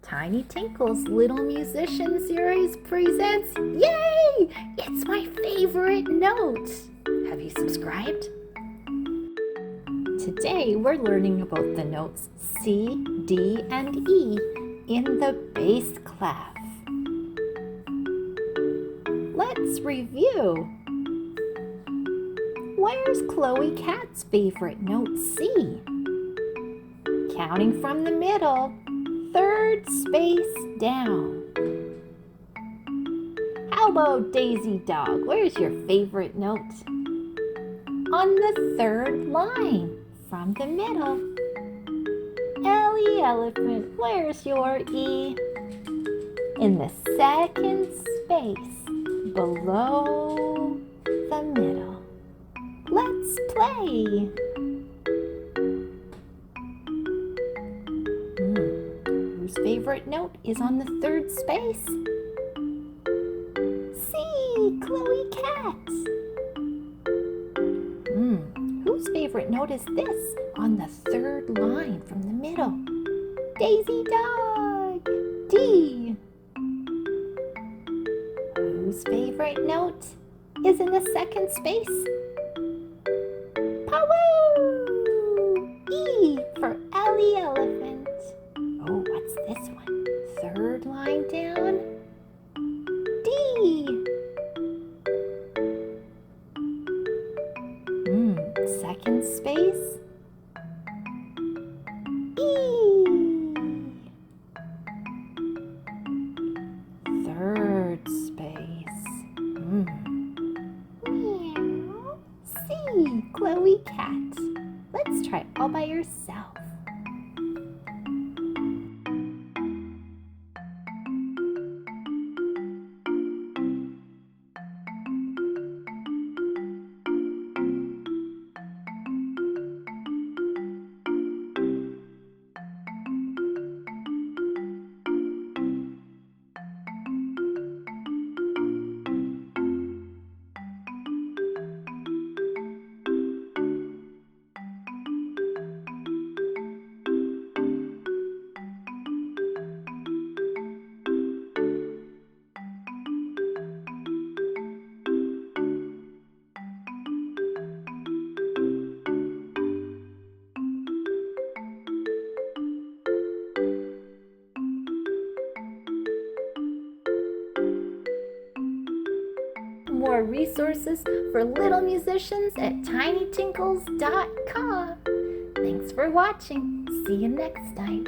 Tiny Tinkle's Little Musician series presents, yay! It's my favorite note. Have you subscribed? Today we're learning about the notes C, D, and E in the bass clef. Let's review. Where's Chloe Cat's favorite note C? Counting from the middle, third space down. How about Daisy Dog? Where's your favorite note? On the third line from the middle. Ellie Elephant, where's your E? In the second space below the middle. Let's play. Whose favorite note is on the third space? C, Chloe Cat. Whose favorite note is this on the third line from the middle? Daisy Dog. D. Whose favorite note is in the second space? Powoo! E for Ellie Elephant. Oh, what's this one? Third line down. D. Second space. E. Third space. Meow. C, Chloe Cat. Let's try all by yourself. More resources for little musicians at tinytinkles.com. Thanks for watching. See you next time.